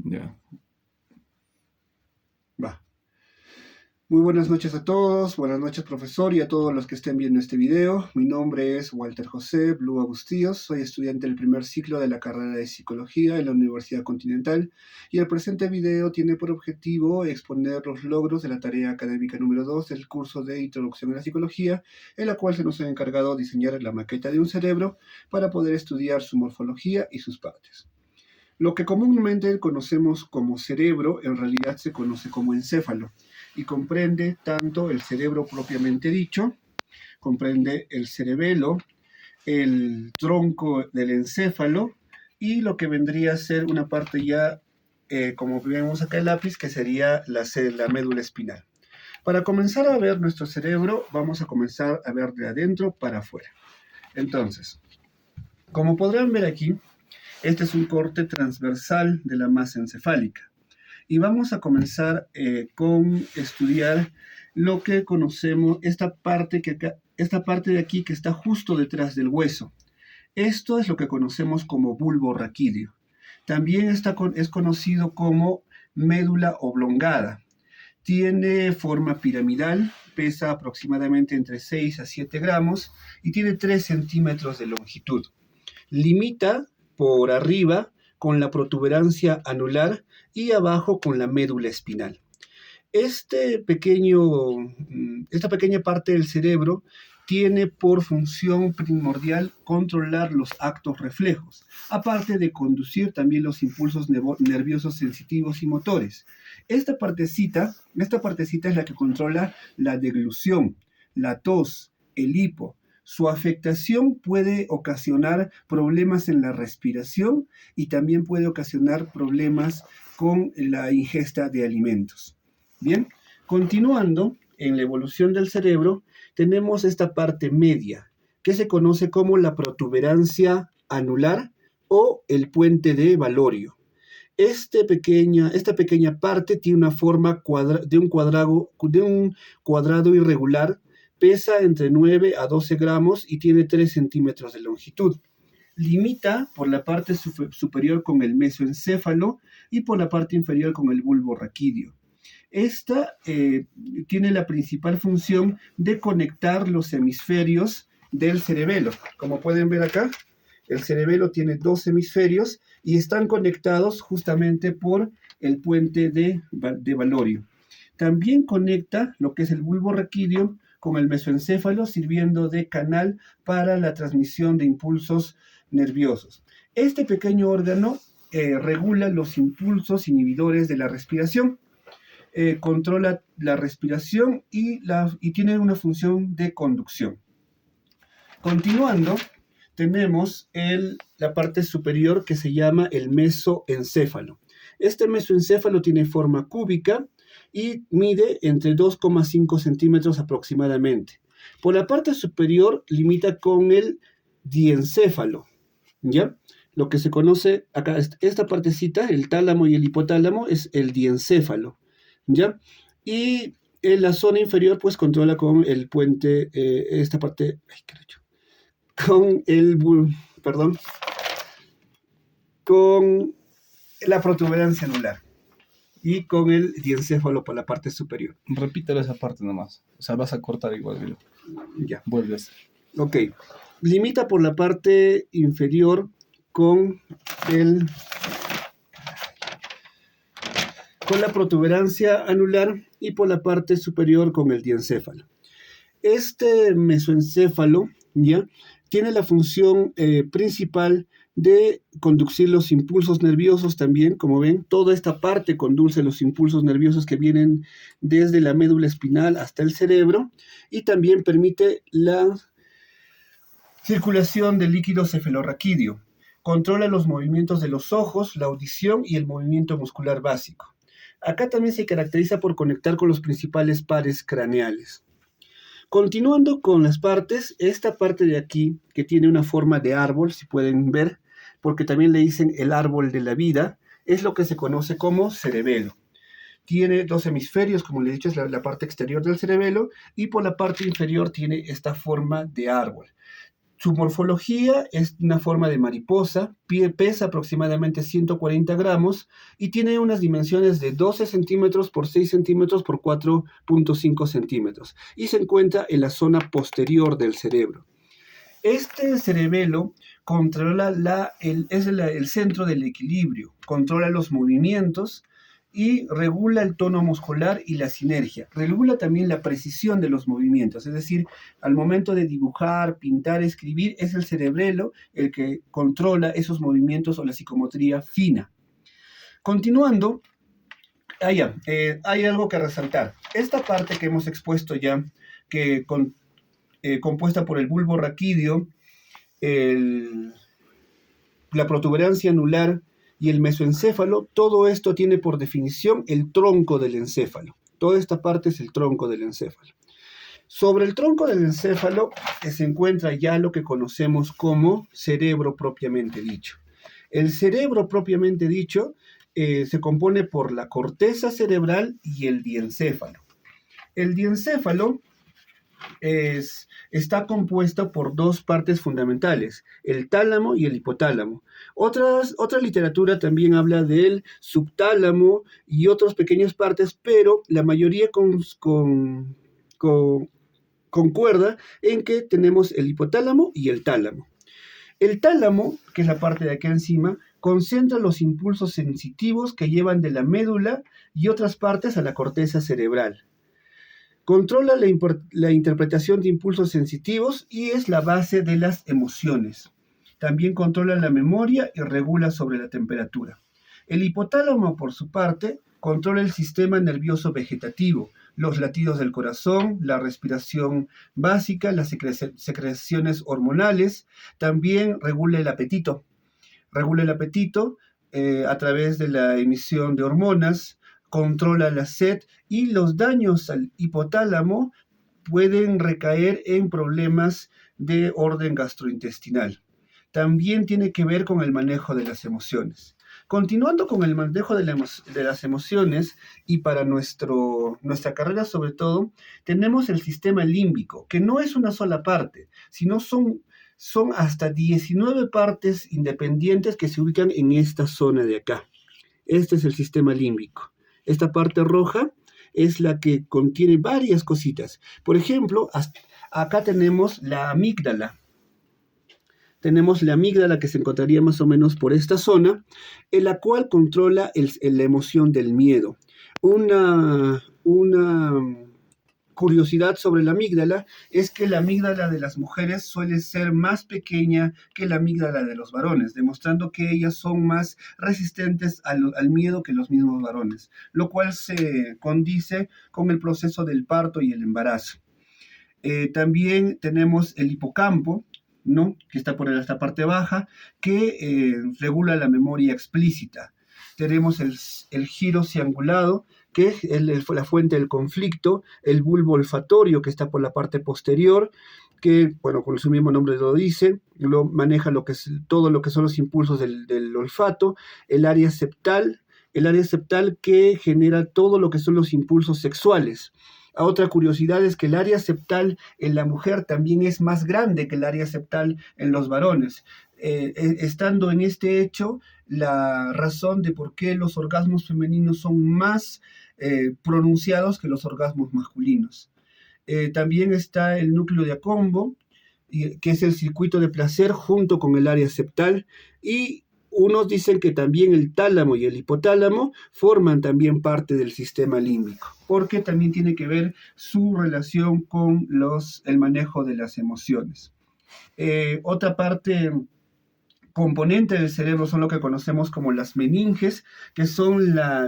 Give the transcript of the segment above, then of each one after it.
Ya. Va. Muy buenas noches a todos, buenas noches profesor y a todos los que estén viendo este video. Mi nombre es Walter José Blue Agustíos, soy estudiante del primer ciclo de la carrera de Psicología en la Universidad Continental y el presente video tiene por objetivo exponer los logros de la tarea académica número 2 del curso de Introducción a la Psicología, en la cual se nos ha encargado diseñar la maqueta de un cerebro para poder estudiar su morfología y sus partes. Lo que comúnmente conocemos como cerebro en realidad se conoce como encéfalo y comprende tanto el cerebro propiamente dicho, comprende el cerebelo, el tronco del encéfalo y lo que vendría a ser una parte ya, como vemos acá el lápiz, que sería la médula espinal. Para comenzar a ver nuestro cerebro, vamos a comenzar a ver de adentro para afuera. Entonces, como podrán ver aquí, este es un corte transversal de la masa encefálica. Y vamos a comenzar con estudiar lo que conocemos, esta parte de aquí que está justo detrás del hueso. Esto es lo que conocemos como bulbo raquídeo. También es conocido como médula oblongada. Tiene forma piramidal, pesa aproximadamente entre 6 a 7 gramos y tiene 3 centímetros de longitud. Limita por arriba con la protuberancia anular y abajo con la médula espinal. Esta pequeña parte del cerebro tiene por función primordial controlar los actos reflejos, aparte de conducir también los impulsos nerviosos sensitivos y motores. Esta partecita es la que controla la deglución, la tos, el hipo. Su afectación puede ocasionar problemas en la respiración y también puede ocasionar problemas con la ingesta de alimentos. Bien, continuando en la evolución del cerebro, tenemos esta parte media, que se conoce como la protuberancia anular o el puente de Valorio. Esta pequeña parte tiene una forma de un cuadrado irregular, pesa entre 9 a 12 gramos y tiene 3 centímetros de longitud. Limita por la parte superior con el mesoencéfalo y por la parte inferior con el bulbo raquídeo. Esta tiene la principal función de conectar los hemisferios del cerebelo. Como pueden ver acá, el cerebelo tiene 2 hemisferios y están conectados justamente por el puente de Valorio. También conecta lo que es el bulbo raquídeo con el mesoencéfalo, sirviendo de canal para la transmisión de impulsos nerviosos. Este pequeño órgano regula los impulsos inhibidores de la respiración, controla la respiración y tiene una función de conducción. Continuando, tenemos la parte superior que se llama el mesoencéfalo. Este mesoencéfalo tiene forma cúbica y mide entre 2,5 centímetros aproximadamente. Por la parte superior limita con el diencéfalo, ¿ya? Lo que se conoce acá, esta partecita, el tálamo y el hipotálamo, es el diencéfalo, ¿ya? Y en la zona inferior, pues, controla con el puente, esta parte, ay, carajo, con la protuberancia anular y con el diencéfalo por la parte superior. Repítelo esa parte nomás. O sea, vas a cortar igual. Ya. Vuelves. Ok. Limita por la parte inferior con la protuberancia anular y por la parte superior con el diencéfalo. Este mesoencéfalo, ¿ya?, tiene la función principal de conducir los impulsos nerviosos también. Como ven, toda esta parte conduce los impulsos nerviosos que vienen desde la médula espinal hasta el cerebro y también permite la circulación del líquido cefalorraquídeo. Controla los movimientos de los ojos, la audición y el movimiento muscular básico. Acá también se caracteriza por conectar con los principales pares craneales. Continuando con las partes, esta parte de aquí, que tiene una forma de árbol, si pueden ver, porque también le dicen el árbol de la vida, es lo que se conoce como cerebelo. Tiene 2 hemisferios, como les he dicho, es la parte exterior del cerebelo, y por la parte inferior tiene esta forma de árbol. Su morfología es una forma de mariposa, pesa aproximadamente 140 gramos y tiene unas dimensiones de 12 centímetros por 6 centímetros por 4,5 centímetros y se encuentra en la zona posterior del cerebro. Este cerebelo controla el centro del equilibrio, controla los movimientos y regula el tono muscular y la sinergia. Regula también la precisión de los movimientos, es decir, al momento de dibujar, pintar, escribir, es el cerebelo el que controla esos movimientos o la psicometría fina. Continuando, hay algo que resaltar. Esta parte que hemos expuesto ya, compuesta por el bulbo raquídeo, la protuberancia anular y el mesoencéfalo, todo esto tiene por definición el tronco del encéfalo. Toda esta parte es el tronco del encéfalo. Sobre el tronco del encéfalo se encuentra ya lo que conocemos como cerebro propiamente dicho. El cerebro propiamente dicho se compone por la corteza cerebral y el diencéfalo. El diencéfalo está compuesto por dos partes fundamentales, el tálamo y el hipotálamo. Otra literatura también habla del subtálamo y otras pequeñas partes, pero la mayoría concuerda en que tenemos el hipotálamo y el tálamo. El tálamo, que es la parte de acá encima, concentra los impulsos sensitivos que llevan de la médula y otras partes a la corteza cerebral. Controla la interpretación de impulsos sensitivos y es la base de las emociones. También controla la memoria y regula sobre la temperatura. El hipotálamo, por su parte, controla el sistema nervioso vegetativo, los latidos del corazón, la respiración básica, las secreciones hormonales. También regula el apetito. Regula el apetito a través de la emisión de hormonas, controla la sed y los daños al hipotálamo pueden recaer en problemas de orden gastrointestinal. También tiene que ver con el manejo de las emociones. Continuando con el manejo de las emociones y para nuestra carrera sobre todo, tenemos el sistema límbico, que no es una sola parte, sino son hasta 19 partes independientes que se ubican en esta zona de acá. Este es el sistema límbico. Esta parte roja es la que contiene varias cositas. Por ejemplo, acá tenemos la amígdala. Tenemos la amígdala que se encontraría más o menos por esta zona, en la cual controla la emoción del miedo. Una curiosidad sobre la amígdala es que la amígdala de las mujeres suele ser más pequeña que la amígdala de los varones, demostrando que ellas son más resistentes al miedo que los mismos varones, lo cual se condice con el proceso del parto y el embarazo. También tenemos el hipocampo, ¿no?, que está por esta parte baja, que regula la memoria explícita. Tenemos el giro ciangulado, que es la fuente del conflicto, el bulbo olfatorio, que está por la parte posterior, que, bueno, con su mismo nombre lo dice, lo maneja todo lo que son los impulsos del olfato, el área septal que genera todo lo que son los impulsos sexuales. Otra curiosidad es que el área septal en la mujer también es más grande que el área septal en los varones, estando en este hecho la razón de por qué los orgasmos femeninos son más pronunciados que los orgasmos masculinos. También está el núcleo de acombo, que es el circuito de placer junto con el área septal, y unos dicen que también el tálamo y el hipotálamo forman también parte del sistema límbico, porque también tiene que ver su relación con el manejo de las emociones. Otra parte componente del cerebro son lo que conocemos como las meninges, que son la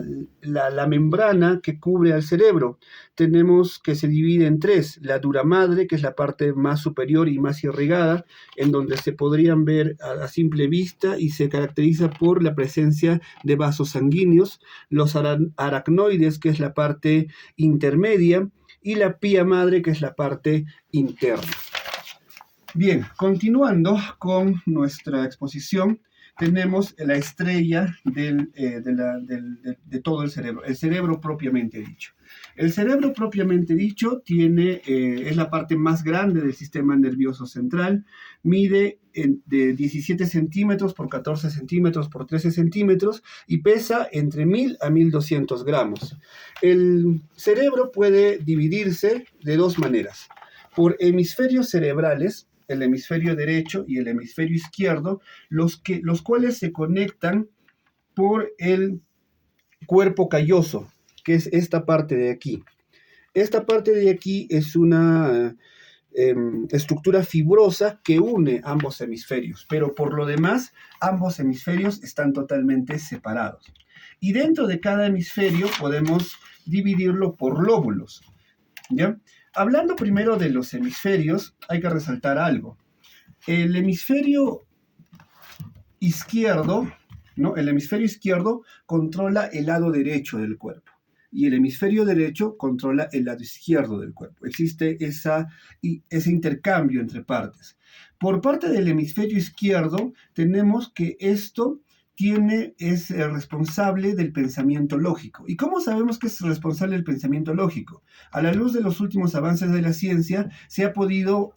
membrana que cubre al cerebro. Tenemos que se divide en tres: la dura madre, que es la parte más superior y más irrigada, en donde se podrían ver a simple vista y se caracteriza por la presencia de vasos sanguíneos; los aracnoides, que es la parte intermedia; y la pía madre, que es la parte interna. Bien, continuando con nuestra exposición, tenemos la estrella de todo el cerebro propiamente dicho. El cerebro propiamente dicho es la parte más grande del sistema nervioso central, mide de 17 centímetros por 14 centímetros por 13 centímetros y pesa entre 1000 a 1200 gramos. El cerebro puede dividirse de dos maneras: por hemisferios cerebrales, el hemisferio derecho y el hemisferio izquierdo, los cuales se conectan por el cuerpo calloso, que es esta parte de aquí. Esta parte de aquí es una estructura fibrosa que une ambos hemisferios, pero por lo demás ambos hemisferios están totalmente separados. Y dentro de cada hemisferio podemos dividirlo por lóbulos, ¿ya? Hablando primero de los hemisferios, hay que resaltar algo. El hemisferio izquierdo, ¿no? El hemisferio izquierdo controla el lado derecho del cuerpo y el hemisferio derecho controla el lado izquierdo del cuerpo. Existe ese intercambio entre partes. Por parte del hemisferio izquierdo tenemos que esto es responsable del pensamiento lógico. ¿Y cómo sabemos que es responsable del pensamiento lógico? A la luz de los últimos avances de la ciencia, se ha podido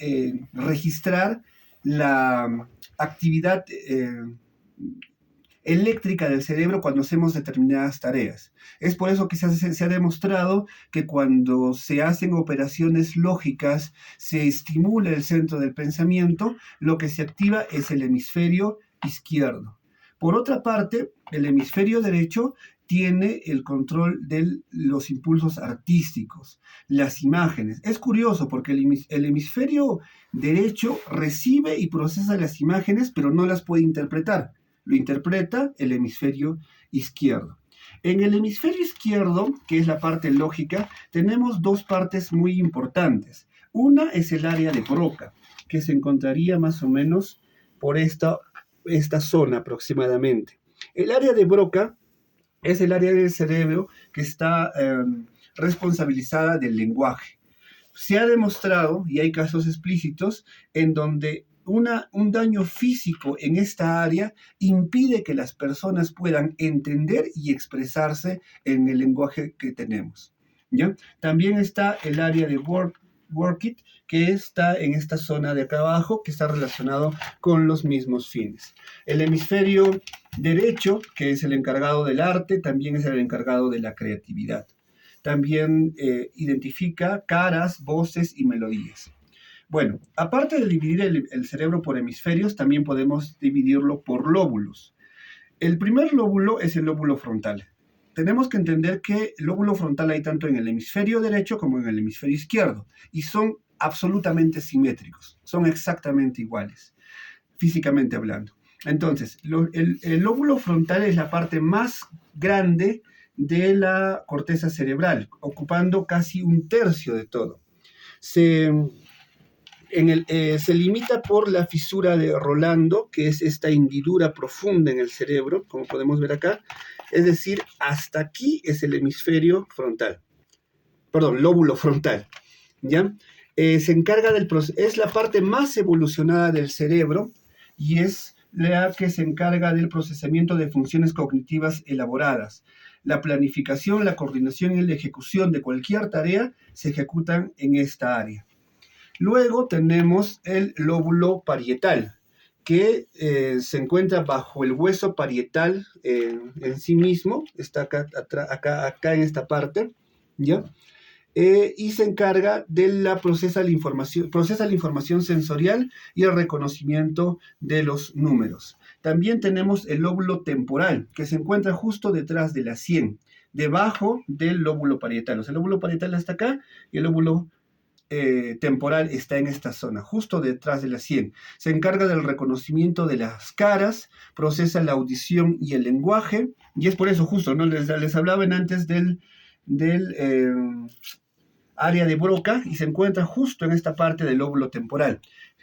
registrar la actividad eléctrica del cerebro cuando hacemos determinadas tareas. Es por eso que se ha demostrado que cuando se hacen operaciones lógicas, se estimula el centro del pensamiento, lo que se activa es el hemisferio izquierdo. Por otra parte, el hemisferio derecho tiene el control de los impulsos artísticos, las imágenes. Es curioso porque el hemisferio derecho recibe y procesa las imágenes, pero no las puede interpretar. Lo interpreta el hemisferio izquierdo. En el hemisferio izquierdo, que es la parte lógica, tenemos dos partes muy importantes. Una es el área de Broca, que se encontraría más o menos por esta zona aproximadamente. El área de Broca es el área del cerebro que está responsabilizada del lenguaje. Se ha demostrado, y hay casos explícitos, en donde un daño físico en esta área impide que las personas puedan entender y expresarse en el lenguaje que tenemos, ¿ya? También está el área de Burkitt, que está en esta zona de acá abajo, que está relacionado con los mismos fines. El hemisferio derecho, que es el encargado del arte, también es el encargado de la creatividad. También identifica caras, voces y melodías. Bueno, aparte de dividir el cerebro por hemisferios, también podemos dividirlo por lóbulos. El primer lóbulo es el lóbulo frontal. Tenemos que entender que el lóbulo frontal hay tanto en el hemisferio derecho como en el hemisferio izquierdo, y son absolutamente simétricos, son exactamente iguales, físicamente hablando. Entonces, el lóbulo frontal es la parte más grande de la corteza cerebral, ocupando casi un tercio de todo. Se limita por la fisura de Rolando, que es esta hendidura profunda en el cerebro, como podemos ver acá. Es decir, hasta aquí es el hemisferio frontal. Perdón, lóbulo frontal, ¿ya? Se encarga es la parte más evolucionada del cerebro y es la que se encarga del procesamiento de funciones cognitivas elaboradas. La planificación, la coordinación y la ejecución de cualquier tarea se ejecutan en esta área. Luego tenemos el lóbulo parietal, que se encuentra bajo el hueso parietal en sí mismo, está acá en esta parte, ¿ya? Y se encarga de procesa la información sensorial y el reconocimiento de los números. También tenemos el lóbulo temporal, que se encuentra justo detrás de la sien, debajo del lóbulo parietal. O sea, el lóbulo parietal está acá y el lóbulo temporal está en esta zona, justo detrás de la sien. Se encarga del reconocimiento de las caras, procesa la audición y el lenguaje, y es por eso justo, ¿no? Les hablaban antes del área de Broca, y se encuentra justo en esta parte del lóbulo temporal.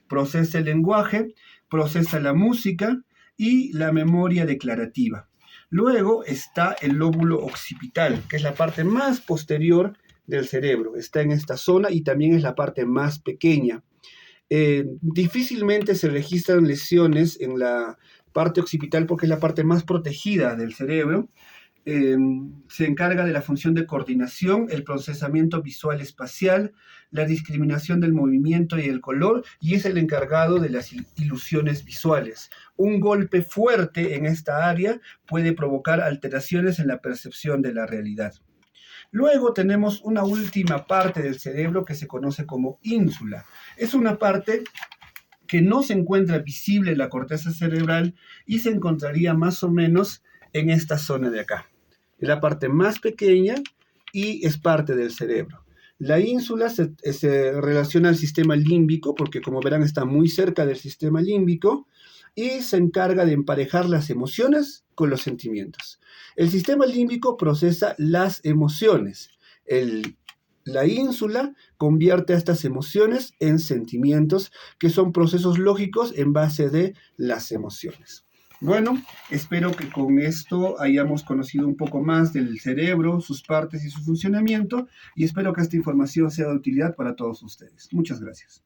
Procesa el lenguaje, procesa la música y la memoria declarativa. Luego está el lóbulo occipital, que es la parte más posterior del cerebro. Está en esta zona y también es la parte más pequeña. Difícilmente se registran lesiones en la parte occipital porque es la parte más protegida del cerebro. Se encarga de la función de coordinación, el procesamiento visual espacial, la discriminación del movimiento y el color, y es el encargado de las ilusiones visuales. Un golpe fuerte en esta área puede provocar alteraciones en la percepción de la realidad. Luego tenemos una última parte del cerebro que se conoce como ínsula. Es una parte que no se encuentra visible en la corteza cerebral y se encontraría más o menos en esta zona de acá. Es la parte más pequeña y es parte del cerebro. La ínsula se relaciona al sistema límbico porque, como verán, está muy cerca del sistema límbico y se encarga de emparejar las emociones con los sentimientos. El sistema límbico procesa las emociones. La ínsula convierte a estas emociones en sentimientos, que son procesos lógicos en base de las emociones. Bueno, espero que con esto hayamos conocido un poco más del cerebro, sus partes y su funcionamiento, y espero que esta información sea de utilidad para todos ustedes. Muchas gracias.